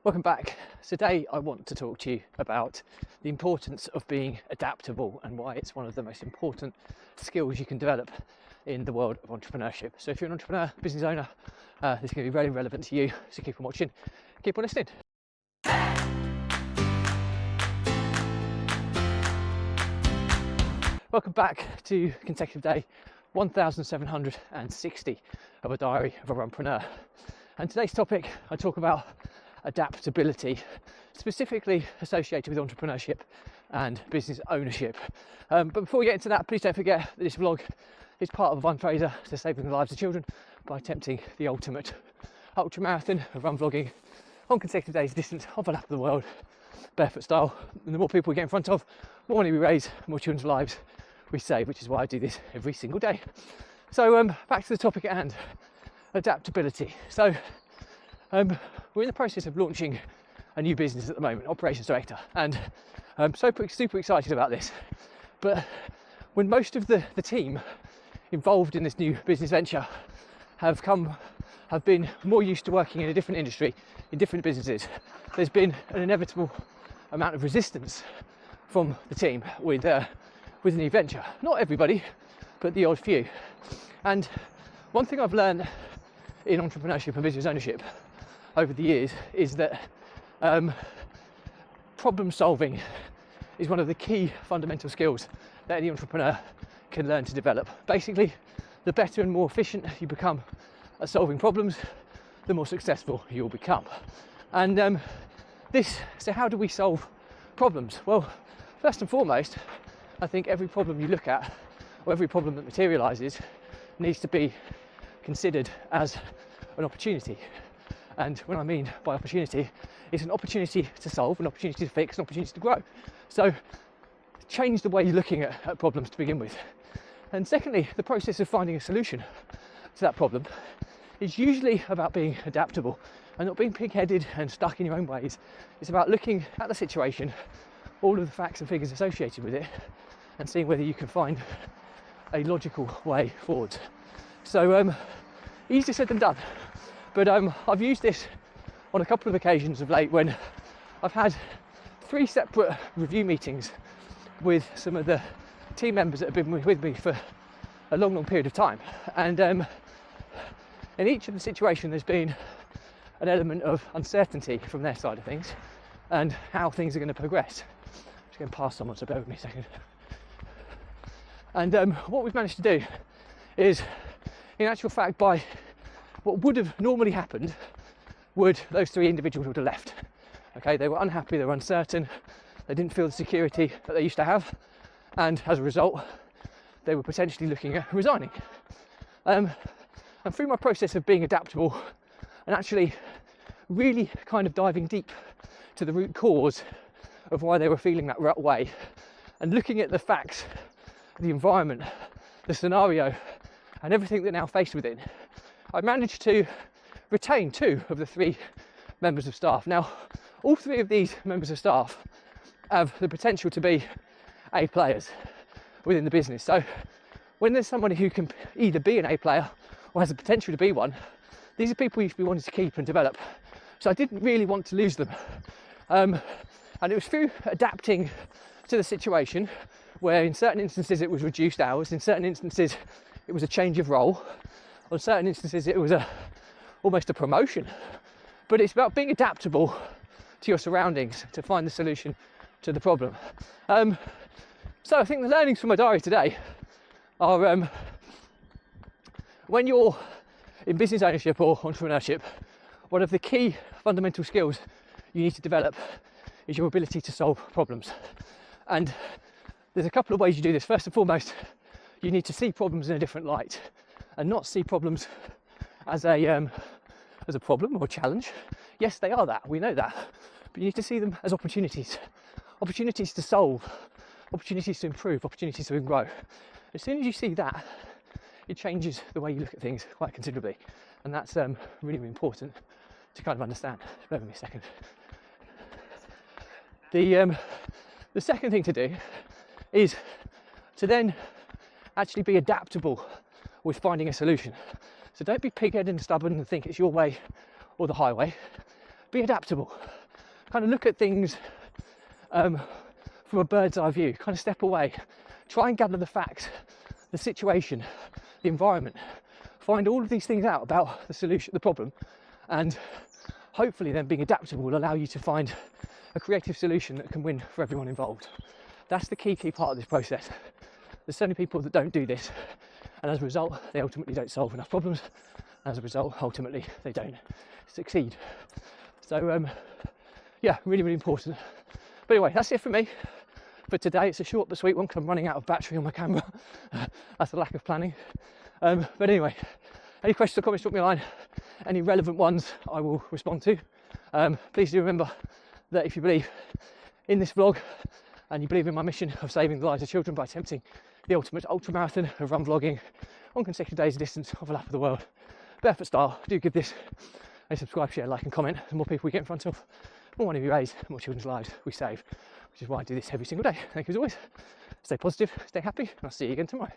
Welcome back. Today I want to talk to you about the importance of being adaptable and why it's one of the most important skills you can develop in the world of entrepreneurship. So if you're an entrepreneur, business owner, this is going to be very relevant to you, so keep on watching, keep on listening. Welcome back to consecutive day 1760 of a diary of a runpreneur. And today's topic, I talk about adaptability, specifically associated with entrepreneurship and business ownership. But before we get into that, please don't forget that this vlog is part of a fundraiser to saving the lives of children by attempting the ultimate ultra marathon of run vlogging on consecutive days distance of a lap of the world, barefoot style. And the more people we get in front of, more money we raise, more children's lives we save, which is why I do this every single day. So back to the topic at hand, adaptability. So we're in the process of launching a new business at the moment, operations director, and I'm super excited about this. But when most of the team involved in this new business venture have been more used to working in a different industry, in different businesses, there's been an inevitable amount of resistance from the team with a new venture. Not everybody, but the odd few. And one thing I've learned in entrepreneurship and business ownership over the years is that problem solving is one of the key fundamental skills that any entrepreneur can learn to develop. Basically, the better and more efficient you become at solving problems, the more successful you'll become. And so how do we solve problems? Well, first and foremost, I think every problem you look at, or every problem that materializes, needs to be considered as an opportunity. And what I mean by opportunity is an opportunity to solve, an opportunity to fix, an opportunity to grow. So change the way you're looking at problems to begin with. And secondly, the process of finding a solution to that problem is usually about being adaptable and not being pig-headed and stuck in your own ways. It's about looking at the situation, all of the facts and figures associated with it, and seeing whether you can find a logical way forward. So easier said than done. But I've used this on a couple of occasions of late when I've had 3 separate review meetings with some of the team members that have been with me for a long period of time. And in each of the situations, there's been an element of uncertainty from their side of things and how things are going to progress. I'm just going to pass someone, so bear with me a second. And what we've managed to do is, in actual fact, by what would have normally happened, those 3 individuals would have left. Okay, they were unhappy, they were uncertain, they didn't feel the security that they used to have, and as a result, they were potentially looking at resigning. And through my process of being adaptable and actually really kind of diving deep to the root cause of why they were feeling that way, and looking at the facts, the environment, the scenario, and everything they're now faced with it, I managed to retain 2 of the 3 members of staff. Now, all 3 of these members of staff have the potential to be A players within the business. So when there's somebody who can either be an A player or has the potential to be one, these are people you should be wanting to keep and develop. So I didn't really want to lose them. And it was through adapting to the situation where in certain instances it was reduced hours, in certain instances it was a change of role, on certain instances it was almost a promotion. But it's about being adaptable to your surroundings to find the solution to the problem. So I think the learnings from my diary today are when you're in business ownership or entrepreneurship, one of the key fundamental skills you need to develop is your ability to solve problems. And there's a couple of ways you do this. First and foremost, you need to see problems in a different light and not see problems as a problem or a challenge. Yes, they are that, we know that, but you need to see them as opportunities to solve, opportunities to improve, opportunities to grow. As soon as you see that, it changes the way you look at things quite considerably, and that's really important to kind of understand. Bear with me a second. The second thing to do is to then actually be adaptable with finding a solution. So don't be pig-headed and stubborn and think it's your way or the highway. be adaptable. Kind of look at things from a bird's eye view, kind of step away, try and gather the facts, the situation, the environment, find all of these things out about the solution, the problem, and hopefully then being adaptable will allow you to find a creative solution that can win for everyone involved. That's the key part of this process. There's so many people that don't do this, and as a result they ultimately don't solve enough problems. As a result, ultimately they don't succeed. So yeah, really, really important. But anyway, that's it for me for today. It's a short but sweet one because I'm running out of battery on my camera. That's a lack of planning. But anyway, any questions or comments, drop me a line. Any relevant ones I will respond to. Please do remember that if you believe in this vlog and you believe in my mission of saving the lives of children by attempting the ultimate ultra marathon of run vlogging on consecutive days of distance of a lap of the world, barefoot style, do give this a subscribe, share, like and comment. The more people we get in front of, the more money we raise, the more children's lives we save, which is why I do this every single day. Thank you as always. Stay positive, stay happy, and I'll see you again tomorrow.